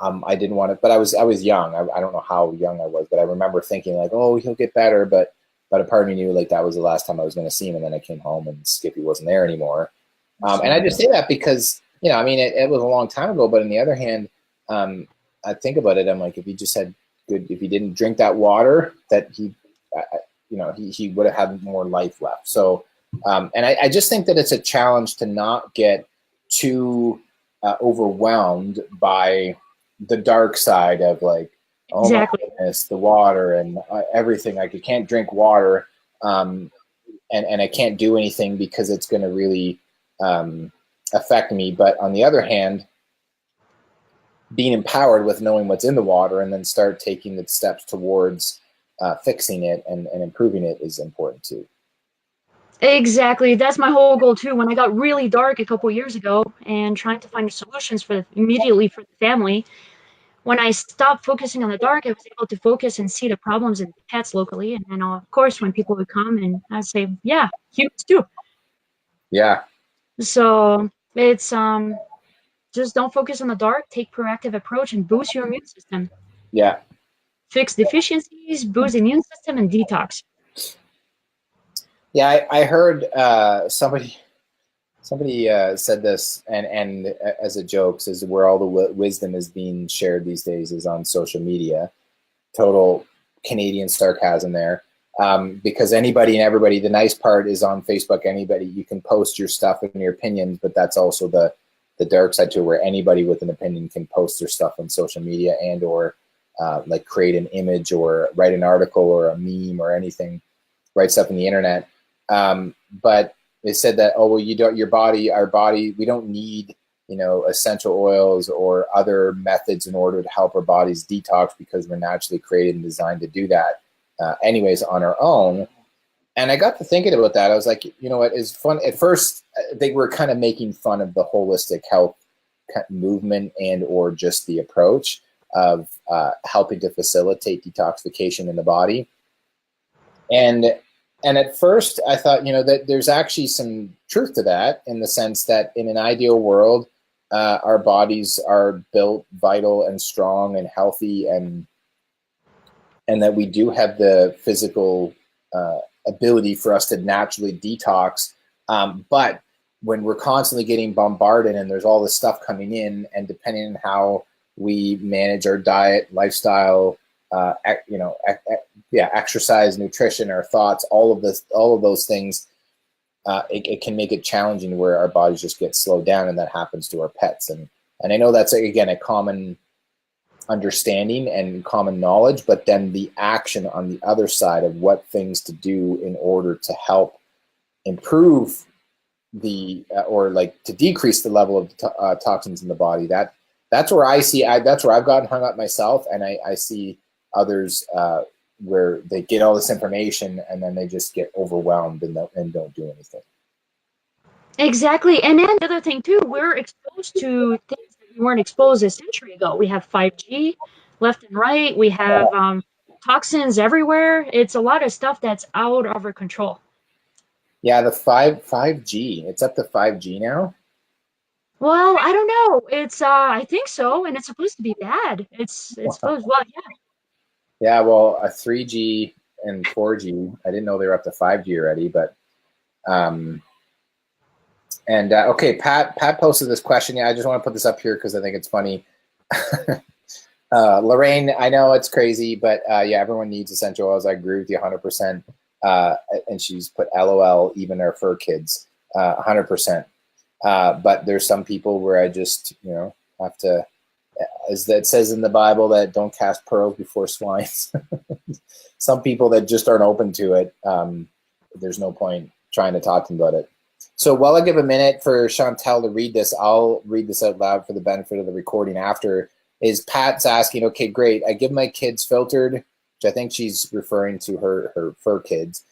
I didn't want to, but I was young. I don't know how young I was, but I remember thinking like, oh, he'll get better. But a part of me knew like that was the last time I was going to see him. And then I came home and Skippy wasn't there anymore. And I just say that because, you know, I mean, it was a long time ago, but on the other hand, I think about it. I'm like, if he just had if he didn't drink that water, that he would have had more life left. So, and I just think that it's a challenge to not get too overwhelmed by the dark side of like, oh exactly. My goodness, the water and everything. Like, I can't drink water, and I can't do anything because it's going to really affect me. But on the other hand, being empowered with knowing what's in the water and then start taking the steps towards fixing it and improving it is important too. Exactly. That's my whole goal too. When I got really dark a couple years ago and trying to find solutions immediately for the family, when I stopped focusing on the dark, I was able to focus and see the problems in pets locally. And then, of course, when people would come and I'd say, yeah, humans too. Yeah. So it's just don't focus on the dark, take proactive approach and boost your immune system. Yeah. Fix deficiencies, boost the immune system, and detox. Yeah, I heard somebody said this, and as a joke, says where all the wisdom is being shared these days is on social media. Total Canadian sarcasm there, because anybody and everybody. The nice part is on Facebook. Anybody, you can post your stuff and your opinions, but that's also the dark side too, where anybody with an opinion can post their stuff on social media and or like create an image or write an article or a meme or anything, write stuff on the internet. But they said that, oh, well, our body, we don't need, essential oils or other methods in order to help our bodies detox because we're naturally created and designed to do that anyways on our own. And I got to thinking about that. I was like, you know what is fun? At first, they were kind of making fun of the holistic health movement and or just the approach of helping to facilitate detoxification in the body. And at first, I thought, that there's actually some truth to that in the sense that in an ideal world, our bodies are built vital and strong and healthy, and that we do have the physical ability for us to naturally detox. But when we're constantly getting bombarded and there's all this stuff coming in, and depending on how we manage our diet, lifestyle, exercise, nutrition, our thoughts, all of those things, it can make it challenging where our bodies just get slowed down, and that happens to our pets. And I know that's again a common understanding and common knowledge, but then the action on the other side of what things to do in order to help improve or to decrease the level of toxins in the body. That's where that's where I've gotten hung up myself, and I see others where they get all this information and then they just get overwhelmed and don't do anything. Exactly. And then the other thing too, we're exposed to things that we weren't exposed a century ago. We have 5G left and right. We have toxins everywhere. It's a lot of stuff that's out of our control. Yeah, the 5G. It's up to 5G now. Well, I don't know. It's I think so, and it's supposed to be bad. It's supposed, well, yeah. Yeah, well, a 3G and 4G. I didn't know they were up to 5G already, but okay, Pat posted this question. Yeah, I just want to put this up here because I think it's funny. Lorraine, I know it's crazy, but yeah, everyone needs essential oils. I agree with you 100%. And she's put LOL, even our fur kids, 100%. But there's some people where I just, have to, as that says in the Bible, that don't cast pearls before swines. Some people that just aren't open to it, there's no point trying to talk to them about it. So while I give a minute for Chantal to read this, I'll read this out loud for the benefit of the recording after. Is Pat's asking, okay, great. I give my kids filtered, which I think she's referring to her fur kids,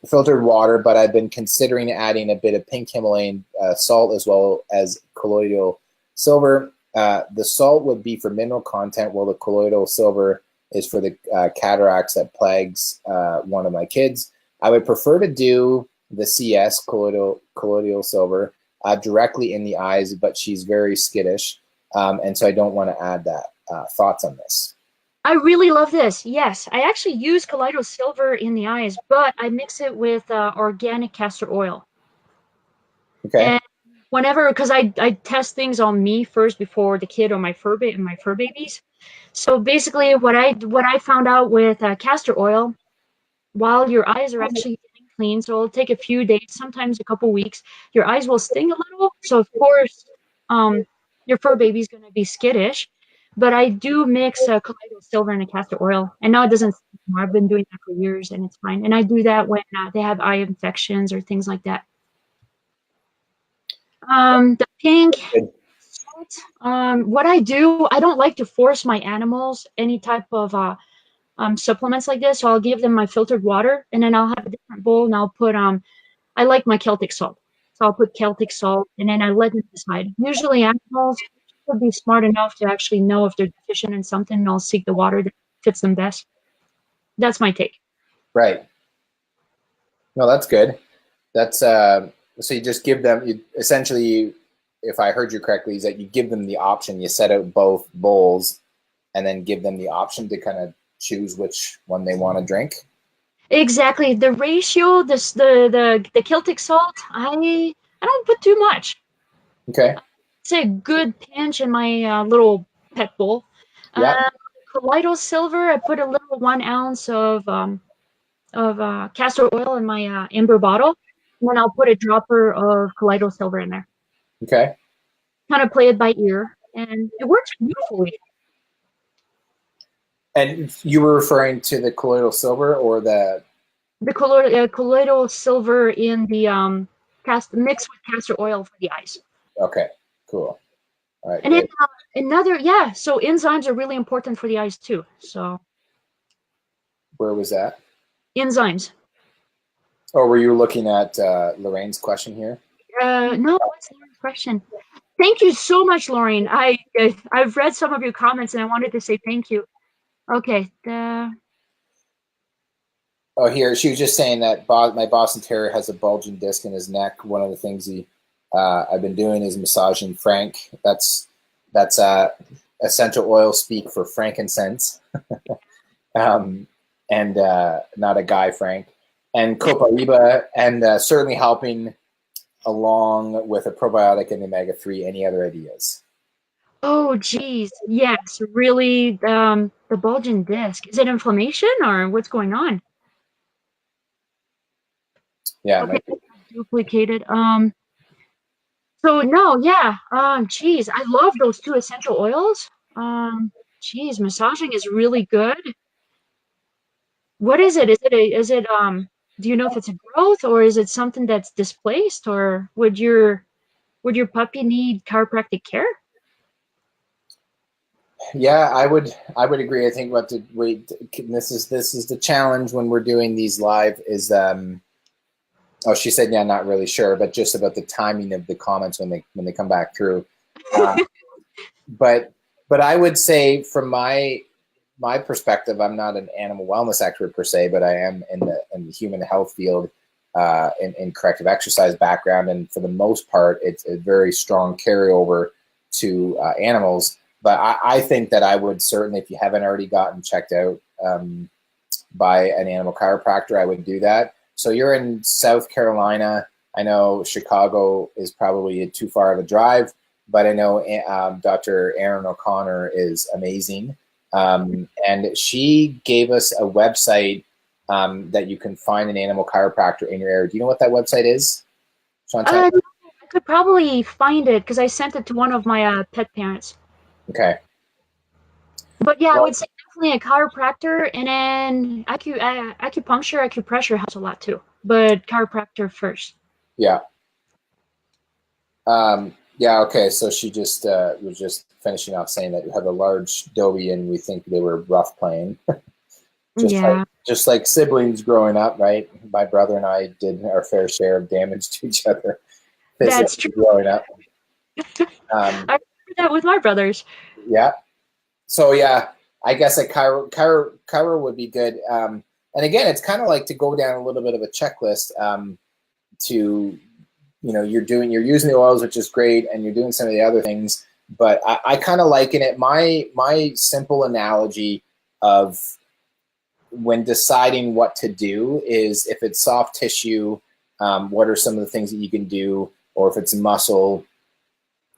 filtered water, but I've been considering adding a bit of pink Himalayan salt as well as colloidal silver. The salt would be for mineral content, while the colloidal silver is for the cataracts that plagues one of my kids. I would prefer to do the CS, colloidal silver, directly in the eyes, but she's very skittish, and so I don't want to add that. Thoughts on this? I really love this. Yes, I actually use colloidal silver in the eyes, but I mix it with organic castor oil. Okay. And whenever, because I test things on me first before the kid or my fur babies. So basically, what I found out with castor oil, while your eyes are actually getting clean, so it'll take a few days, sometimes a couple weeks, your eyes will sting a little. So of course, your fur baby's going to be skittish. But I do mix colloidal silver and a castor oil, and now it doesn't sting anymore. I've been doing that for years, and it's fine. And I do that when they have eye infections or things like that. The pink salt, what I do, I don't like to force my animals any type of supplements like this. So I'll give them my filtered water, and then I'll have a different bowl, and I'll put I like my Celtic salt. So I'll put Celtic salt, and then I let them decide. Usually animals should be smart enough to actually know if they're deficient in something, and I'll seek the water that fits them best. That's my take. Right. No, that's good. That's so you just give them, essentially, if I heard you correctly, is that you give them the option. You set out both bowls, and then give them the option to kind of choose which one they want to drink. Exactly. The ratio, the Celtic salt, I don't put too much. Okay. It's a good pinch in my little pet bowl. Yeah. Colloidal silver, I put a little 1 ounce of castor oil in my amber bottle, and then I'll put a dropper of colloidal silver in there. Okay. Kind of play it by ear, and it works beautifully. And you were referring to the colloidal silver or the colloidal silver in the mixed with castor oil for the eyes. Okay, cool. All right. And then so enzymes are really important for the eyes too. So where was that? Enzymes. Oh, were you looking at Lorraine's question here? No, what's Lorraine's question? Thank you so much, Lorraine. I've read some of your comments, and I wanted to say thank you. Okay. Oh, here, she was just saying that my Boston Terrier has a bulging disc in his neck. One of the things I've been doing is massaging Frank. That's essential oil speak for frankincense, and not a guy Frank. And Copaiba, and certainly helping along with a probiotic and omega-3. Any other ideas? Oh, geez. Yes, really. The bulging disc. Is it inflammation or what's going on? Yeah. Okay. Duplicated. So no, yeah. Geez, I love those 2 essential oils. Geez, massaging is really good. What is it? Is it do you know if it's a growth, or is it something that's displaced, or would your puppy need chiropractic care? Yeah, I would agree. I think what this is the challenge when we're doing these live is oh, she said, yeah, not really sure, but just about the timing of the comments when they come back through. But I would say from my perspective, I'm not an animal wellness expert per se, but I am in the human health field, in corrective exercise background, and for the most part, it's a very strong carryover to animals. But I think that I would certainly, if you haven't already gotten checked out by an animal chiropractor, I would do that. So you're in South Carolina. I know Chicago is probably too far of a drive, but I know Dr. Erin O'Connor is amazing. And she gave us a website that you can find an animal chiropractor in your area. Do you know what that website is, Chantal? I could probably find it because I sent it to one of my pet parents. Okay. But yeah, I would say definitely a chiropractor, and then acupuncture, acupressure helps a lot too. But chiropractor first. Yeah. Yeah. Okay. So she just was just finishing off saying that you have a large Dobie, and we think they were rough playing. Just like siblings growing up, right? My brother and I did our fair share of damage to each other. That's true. Growing up. I remember that with my brothers. Yeah. So yeah, I guess a chiro would be good. And again, it's kind of like to go down a little bit of a checklist. To you're using the oils, which is great, and you're doing some of the other things. But I kind of liken it. My simple analogy of when deciding what to do is, if it's soft tissue, what are some of the things that you can do, or if it's muscle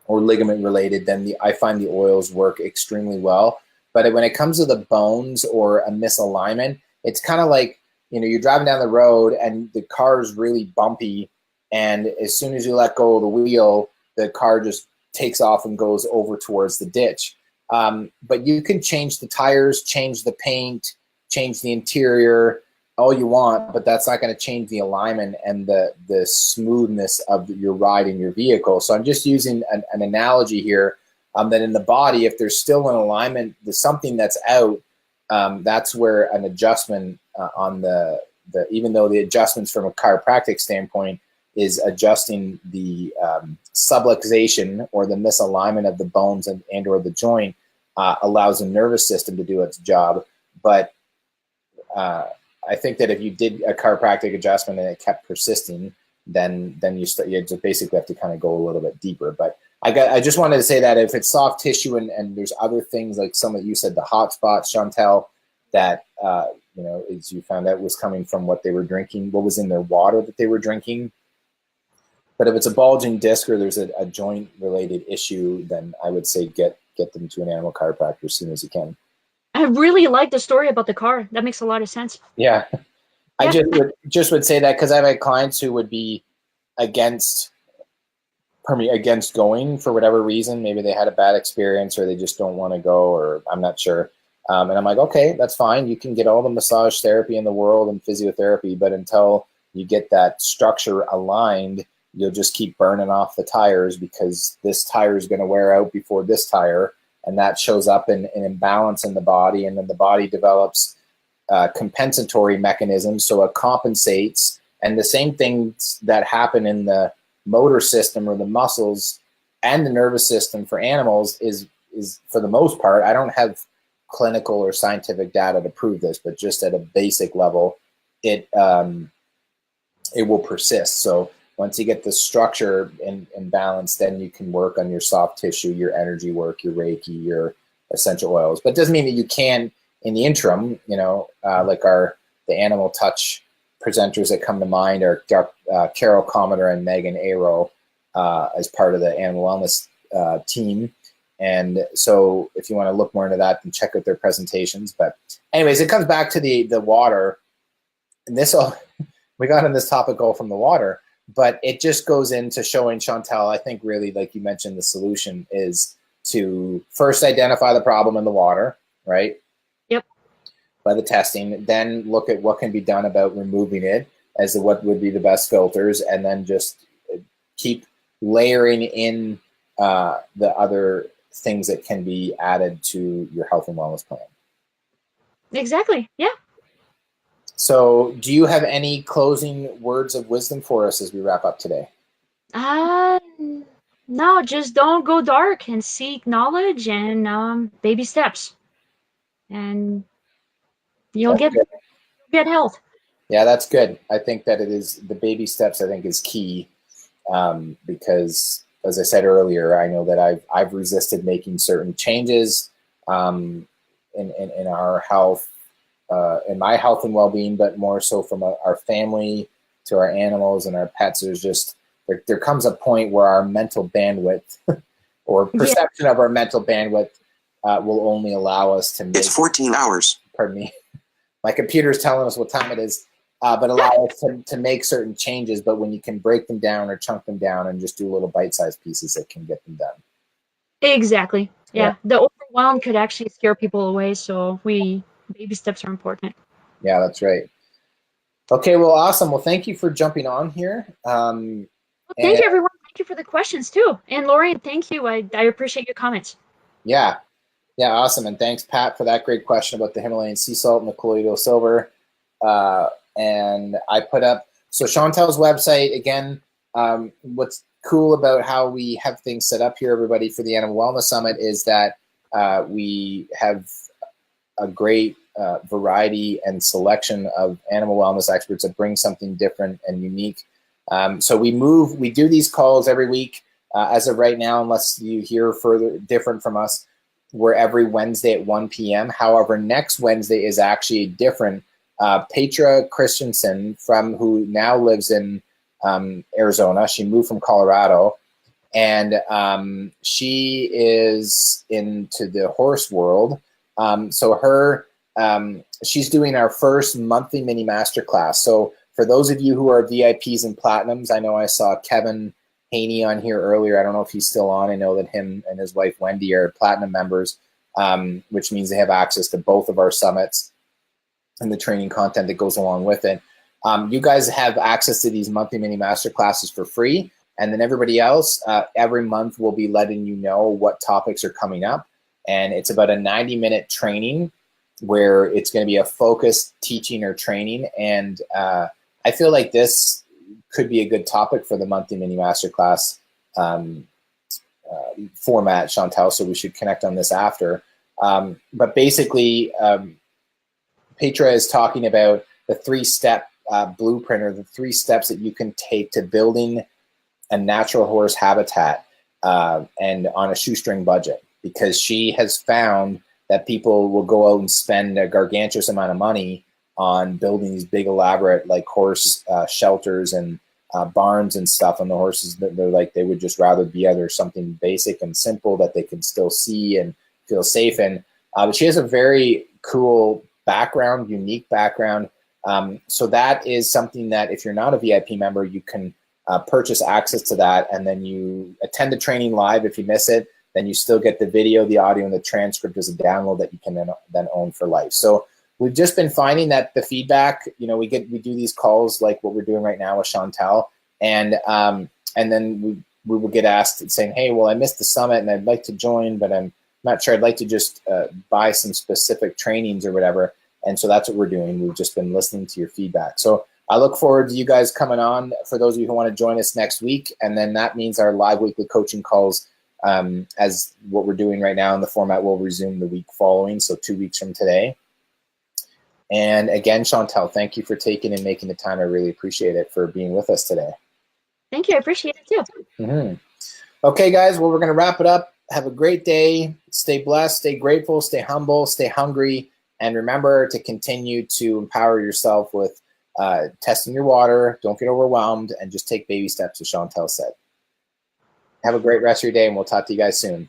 or ligament related, then I find the oils work extremely well. But when it comes to the bones or a misalignment, it's kind of like, you're driving down the road and the car is really bumpy, and as soon as you let go of the wheel, the car just takes off and goes over towards the ditch. But you can change the tires, change the paint, change the interior, all you want, but that's not going to change the alignment and the smoothness of your ride in your vehicle. So I'm just using an analogy here, that in the body, if there's still an alignment, there's something that's out, that's where an adjustment on the even though the adjustments from a chiropractic standpoint is adjusting the subluxation or the misalignment of the bones and or the joint, allows the nervous system to do its job. But I think that if you did a chiropractic adjustment and it kept persisting, then you just basically have to kind of go a little bit deeper. But I just wanted to say that if it's soft tissue and there's other things like some of you said, the hot spots, Chantal, that as you found out was coming from what they were drinking, what was in their water that they were drinking. But if it's a bulging disc or there's a joint related issue, then I would say get them to an animal chiropractor as soon as you can. I really like the story about the car. That makes a lot of sense. Yeah. I just would say that because I've had clients who would be against going for whatever reason. Maybe they had a bad experience or they just don't want to go, or I'm not sure. And I'm like, okay, that's fine. You can get all the massage therapy in the world and physiotherapy, but until you get that structure aligned, you'll just keep burning off the tires because this tire is going to wear out before this tire. And that shows up in an imbalance in the body, and then the body develops compensatory mechanisms, so it compensates. And the same things that happen in the motor system or the muscles and the nervous system for animals is for the most part, I don't have clinical or scientific data to prove this, but just at a basic level, it will persist. So once you get the structure in balance, then you can work on your soft tissue, your energy work, your Reiki, your essential oils. But it doesn't mean that you can, in the interim, like the animal touch presenters that come to mind are Carol Cometer and Megan Aero as part of the animal wellness team. And so if you want to look more into that, then check out their presentations. But anyways, it comes back to the water. And we got on this topic all from the water. But it just goes into showing, Chantal, I think really, like you mentioned, the solution is to first identify the problem in the water, right? Yep. By the testing, then look at what can be done about removing it as to what would be the best filters, and then just keep layering in the other things that can be added to your health and wellness plan. Exactly. Yeah. So do you have any closing words of wisdom for us as we wrap up today? No, just don't go dark and seek knowledge and baby steps. and you'll That's get good. health. Yeah, that's good. I think that it is the baby steps. I think is key because, as I said earlier, I know that I've resisted making certain changes in our health, in my health and well-being, but more so from our family to our animals and our pets. There's just there comes a point where our mental bandwidth or perception of our mental bandwidth will only allow us to make. It's 14 hours. Pardon me. My computer's telling us what time it is, but allow us to make certain changes. But when you can break them down or chunk them down and just do little bite-sized pieces, it can get them done. Exactly. Yeah. The overwhelm could actually scare people away. So baby steps are important. Yeah, that's right. Okay, well, awesome. Well, thank you for jumping on here. Thank you, everyone. Thank you for the questions too. And Lori, thank you. I appreciate your comments. Yeah, awesome. And thanks, Pat, for that great question about the Himalayan sea salt and the colloidal silver. And I put up, so Chantal's website, again, what's cool about how we have things set up here, everybody, for the Animal Wellness Summit is that we have a great variety and selection of animal wellness experts that bring something different and unique. So we do these calls every week. As of right now, unless you hear further different from us, we're every Wednesday at 1 p.m. However, next Wednesday is actually different. Petra Christensen, who now lives in Arizona. She moved from Colorado, and she is into the horse world. So she's doing our first monthly mini masterclass. So for those of you who are VIPs and Platinums, I know I saw Kevin Haney on here earlier. I don't know if he's still on. I know that him and his wife Wendy are Platinum members, which means they have access to both of our summits and the training content that goes along with it. You guys have access to these monthly mini masterclasses for free. And then everybody else, every month we'll be letting you know what topics are coming up. And it's about a 90-minute training where it's going to be a focused teaching or training. And I feel like this could be a good topic for the monthly mini masterclass format, Chantal, so we should connect on this after. But basically, Petra is talking about the 3-step blueprint, or the 3 steps that you can take to building a natural horse habitat and on a shoestring budget, because she has found that people will go out and spend a gargantuous amount of money on building these big elaborate like horse shelters and barns and stuff, and the horses, they're like, they would just rather be either something basic and simple that they can still see and feel safe in. But she has a very cool background, unique background. So that is something that if you're not a VIP member, you can purchase access to that, and then you attend the training live. If you miss it, then you still get the video, the audio, and the transcript as a download that you can then own for life. So we've just been finding that the feedback, we do these calls like what we're doing right now with Chantal, and then we will get asked saying, hey, well, I missed the summit and I'd like to join, but I'm not sure. I'd like to just buy some specific trainings or whatever. And so that's what we're doing. We've just been listening to your feedback. So I look forward to you guys coming on, for those of you who want to join us next week. And then that means our live weekly coaching calls, as what we're doing right now in the format, will resume the week following, so 2 weeks from today. And again, Chantal, thank you for taking and making the time. I really appreciate it, for being with us today. Thank you. I appreciate it too. Mm-hmm. Okay, guys, well, we're going to wrap it up. Have a great day. Stay blessed, stay grateful, stay humble, stay hungry, and remember to continue to empower yourself with testing your water. Don't get overwhelmed, and just take baby steps, as Chantal said. Have a great rest of your day, and we'll talk to you guys soon.